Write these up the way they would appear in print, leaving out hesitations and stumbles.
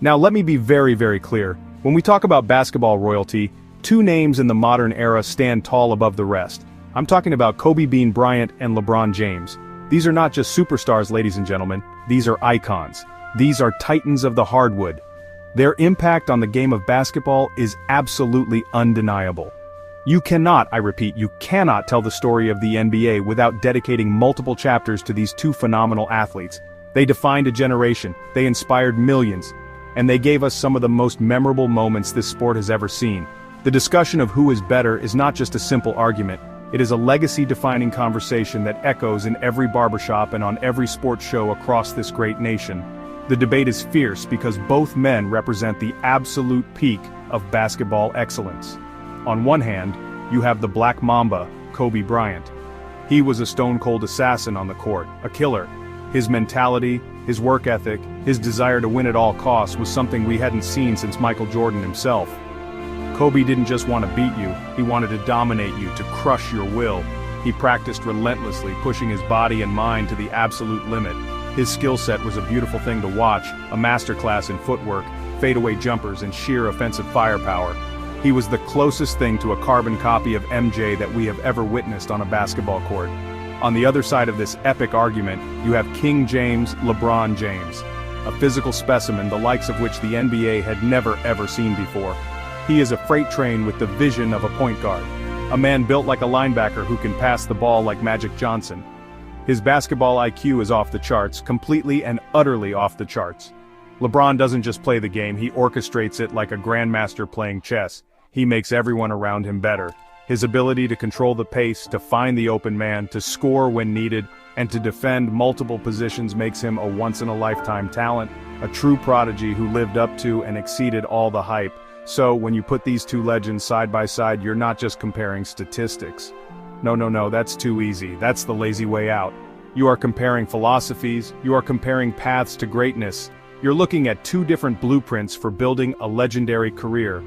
Now let me be very, very clear. When we talk about basketball royalty, two names in the modern era stand tall above the rest. I'm talking about Kobe Bean Bryant and LeBron James. These are not just superstars, ladies and gentlemen. These are icons. These are titans of the hardwood. Their impact on the game of basketball is absolutely undeniable. You cannot, I repeat, you cannot tell the story of the NBA without dedicating multiple chapters to these two phenomenal athletes. They defined a generation, they inspired millions, and they gave us some of the most memorable moments this sport has ever seen. The discussion of who is better is not just a simple argument, it is a legacy-defining conversation that echoes in every barbershop and on every sports show across this great nation. The debate is fierce because both men represent the absolute peak of basketball excellence. On one hand, you have the Black Mamba, Kobe Bryant. He was a stone-cold assassin on the court, a killer. His mentality, his work ethic, his desire to win at all costs was something we hadn't seen since Michael Jordan himself. Kobe didn't just want to beat you, he wanted to dominate you, to crush your will. He practiced relentlessly, pushing his body and mind to the absolute limit. His skill set was a beautiful thing to watch, a masterclass in footwork, fadeaway jumpers, and sheer offensive firepower. He was the closest thing to a carbon copy of MJ that we have ever witnessed on a basketball court. On the other side of this epic argument, you have King James, LeBron James, a physical specimen the likes of which the NBA had never ever seen before. He is a freight train with the vision of a point guard, a man built like a linebacker who can pass the ball like Magic Johnson. His basketball IQ is off the charts, completely and utterly off the charts. LeBron doesn't just play the game, he orchestrates it like a grandmaster playing chess. He makes everyone around him better. His ability to control the pace, to find the open man, to score when needed, and to defend multiple positions makes him a once-in-a-lifetime talent, a true prodigy who lived up to and exceeded all the hype. So, when you put these two legends side by side, you're not just comparing statistics. No, that's too easy. That's the lazy way out. You are comparing philosophies, you are comparing paths to greatness. You're looking at two different blueprints for building a legendary career.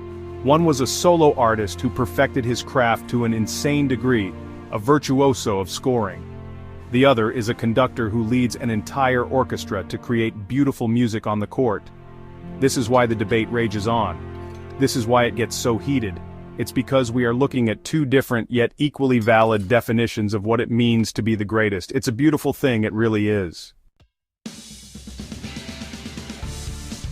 One was a solo artist who perfected his craft to an insane degree, a virtuoso of scoring. The other is a conductor who leads an entire orchestra to create beautiful music on the court. This is why the debate rages on. This is why it gets so heated. It's because we are looking at two different yet equally valid definitions of what it means to be the greatest. It's a beautiful thing, it really is.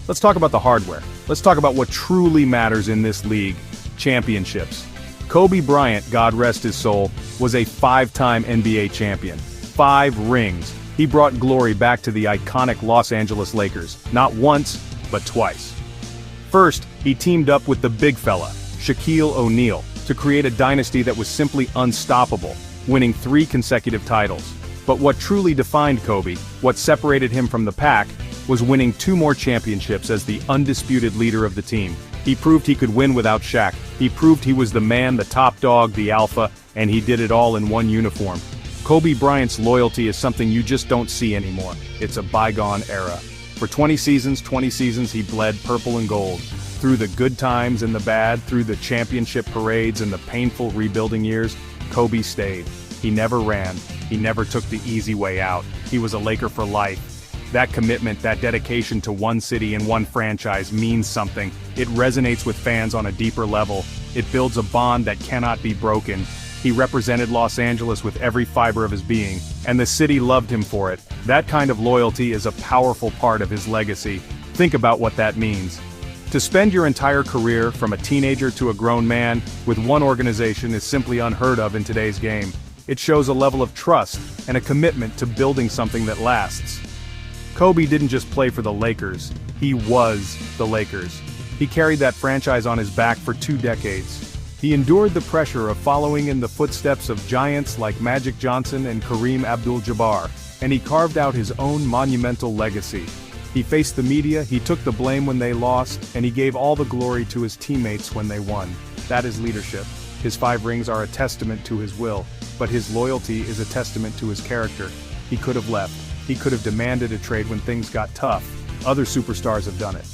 Let's talk about the hardware. Let's talk about what truly matters in this league, championships. Kobe Bryant, God rest his soul, was a 5-time NBA champion. 5 rings. He brought glory back to the iconic Los Angeles Lakers, not once, but twice. First, he teamed up with the big fella, Shaquille O'Neal, to create a dynasty that was simply unstoppable, winning 3 consecutive titles. But what truly defined Kobe, what separated him from the pack, was winning 2 more championships as the undisputed leader of the team. He proved he could win without Shaq. He proved he was the man, the top dog, the alpha, and he did it all in one uniform. Kobe Bryant's loyalty is something you just don't see anymore. It's a bygone era. For 20 seasons, he bled purple and gold. Through the good times and the bad, through the championship parades and the painful rebuilding years, Kobe stayed. He never ran. He never took the easy way out. He was a Laker for life. That commitment, that dedication to one city and one franchise means something. It resonates with fans on a deeper level. It builds a bond that cannot be broken. He represented Los Angeles with every fiber of his being, and the city loved him for it. That kind of loyalty is a powerful part of his legacy. Think about what that means. To spend your entire career, from a teenager to a grown man, with one organization is simply unheard of in today's game. It shows a level of trust and a commitment to building something that lasts. Kobe didn't just play for the Lakers, he was the Lakers. He carried that franchise on his back for 2 decades. He endured the pressure of following in the footsteps of giants like Magic Johnson and Kareem Abdul-Jabbar, and he carved out his own monumental legacy. He faced the media, he took the blame when they lost, and he gave all the glory to his teammates when they won. That is leadership. His 5 rings are a testament to his will, but his loyalty is a testament to his character. He could have left. He could have demanded a trade when things got tough. Other superstars have done it.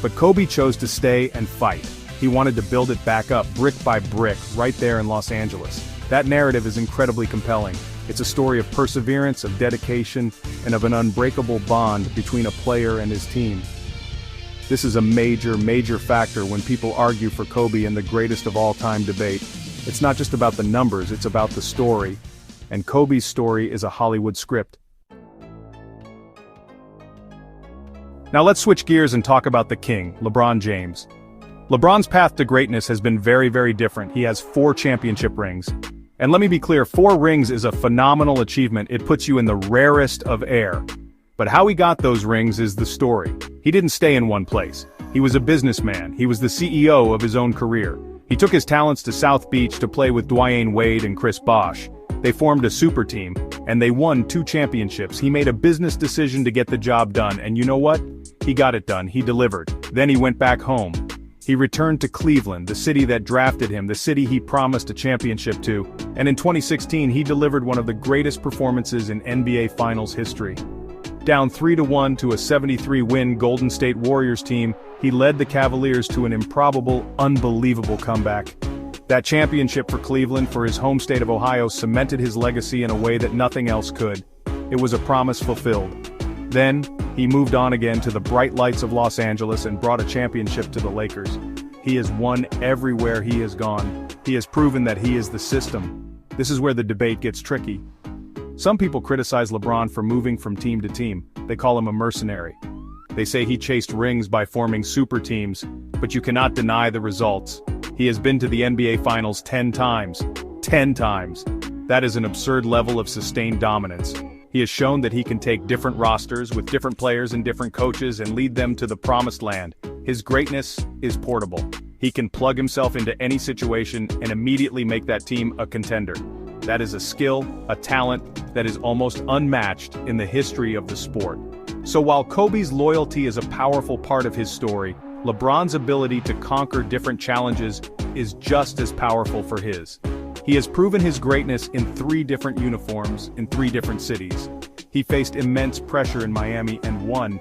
But Kobe chose to stay and fight. He wanted to build it back up, brick by brick, right there in Los Angeles. That narrative is incredibly compelling. It's a story of perseverance, of dedication, and of an unbreakable bond between a player and his team. This is a major factor when people argue for Kobe in the greatest of all-time debate. It's not just about the numbers, it's about the story. And Kobe's story is a Hollywood script. Now let's switch gears and talk about the king, LeBron James. LeBron's path to greatness has been very different. He has 4 championship rings. And let me be clear, 4 rings is a phenomenal achievement. It puts you in the rarest of air. But how he got those rings is the story. He didn't stay in one place. He was a businessman. He was the CEO of his own career. He took his talents to South Beach to play with Dwyane Wade and Chris Bosh. They formed a super team, and they won 2 championships. He made a business decision to get the job done, and you know what? He got it done. He delivered. Then he went back home. He returned to Cleveland, the city that drafted him, the city he promised a championship to, and in 2016 he delivered one of the greatest performances in NBA Finals history. Down 3-1 to a 73-win Golden State Warriors team, he led the Cavaliers to an improbable, unbelievable comeback. That championship for Cleveland, for his home state of Ohio, cemented his legacy in a way that nothing else could. It was a promise fulfilled. Then, he moved on again to the bright lights of Los Angeles and brought a championship to the Lakers. He has won everywhere he has gone. He has proven that he is the system. This is where the debate gets tricky. Some people criticize LeBron for moving from team to team. They call him a mercenary. They say he chased rings by forming super teams, but you cannot deny the results. He has been to the NBA Finals 10 times. 10 times. That is an absurd level of sustained dominance. He has shown that he can take different rosters with different players and different coaches and lead them to the promised land. His greatness is portable. He can plug himself into any situation and immediately make that team a contender. That is a skill, a talent, that is almost unmatched in the history of the sport. So while Kobe's loyalty is a powerful part of his story, LeBron's ability to conquer different challenges is just as powerful for his. He has proven his greatness in 3 different uniforms in 3 different cities. He faced immense pressure in Miami and won.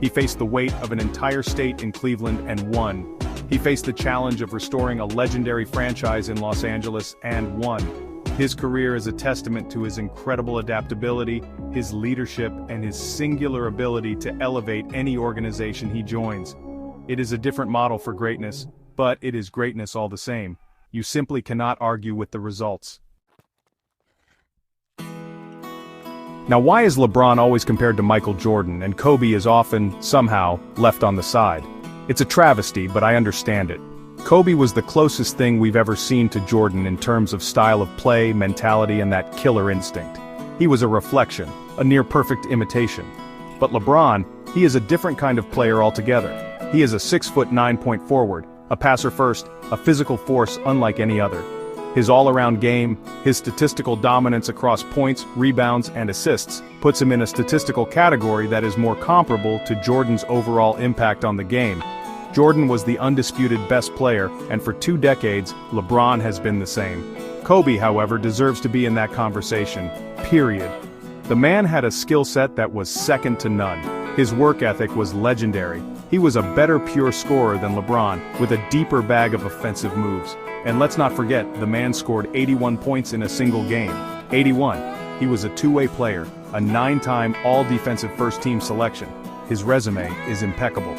He faced the weight of an entire state in Cleveland and won. He faced the challenge of restoring a legendary franchise in Los Angeles and won. His career is a testament to his incredible adaptability, his leadership, and his singular ability to elevate any organization he joins. It is a different model for greatness, but it is greatness all the same. You simply cannot argue with the results. Now, why is LeBron always compared to Michael Jordan and Kobe is often, somehow, left on the side? It's a travesty, but I understand it. Kobe was the closest thing we've ever seen to Jordan in terms of style of play, mentality, and that killer instinct. He was a reflection, a near-perfect imitation. But LeBron, he is a different kind of player altogether. He is a 6'9" point forward, a passer first, a physical force unlike any other. His all-around game, his statistical dominance across points, rebounds, and assists, puts him in a statistical category that is more comparable to Jordan's overall impact on the game. Jordan was the undisputed best player, and for 2 decades, LeBron has been the same. Kobe, however, deserves to be in that conversation, period. The man had a skill set that was second to none. His work ethic was legendary. He was a better pure scorer than LeBron, with a deeper bag of offensive moves. And let's not forget, the man scored 81 points in a single game. 81. He was a two-way player, a 9-time all-defensive first-team selection. His resume is impeccable.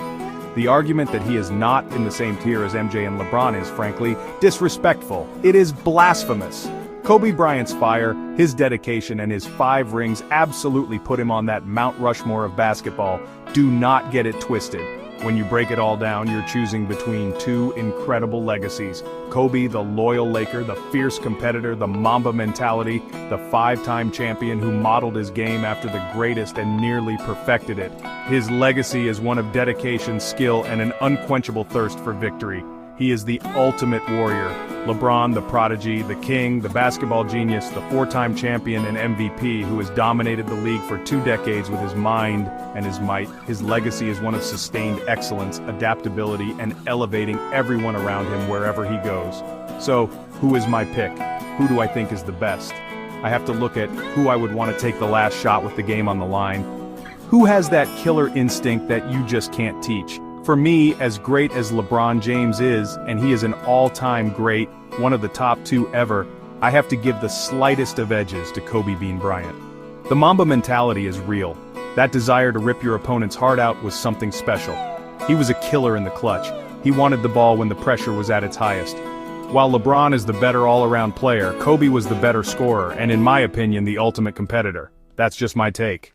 The argument that he is not in the same tier as MJ and LeBron is, frankly, disrespectful. It is blasphemous. Kobe Bryant's fire, his dedication, and his 5 rings absolutely put him on that Mount Rushmore of basketball. Do not get it twisted. When you break it all down, you're choosing between 2 incredible legacies. Kobe, the loyal Laker, the fierce competitor, the Mamba mentality, the 5-time champion who modeled his game after the greatest and nearly perfected it. His legacy is one of dedication, skill, and an unquenchable thirst for victory. He is the ultimate warrior. LeBron, the prodigy, the king, the basketball genius, the 4-time champion and MVP who has dominated the league for 2 decades with his mind and his might. His legacy is one of sustained excellence, adaptability, and elevating everyone around him wherever he goes. So, who is my pick? Who do I think is the best? I have to look at who I would want to take the last shot with the game on the line. Who has that killer instinct that you just can't teach? For me, as great as LeBron James is, and he is an all-time great, one of the top 2 ever, I have to give the slightest of edges to Kobe Bean Bryant. The Mamba mentality is real. That desire to rip your opponent's heart out was something special. He was a killer in the clutch. He wanted the ball when the pressure was at its highest. While LeBron is the better all-around player, Kobe was the better scorer and, in my opinion, the ultimate competitor. That's just my take.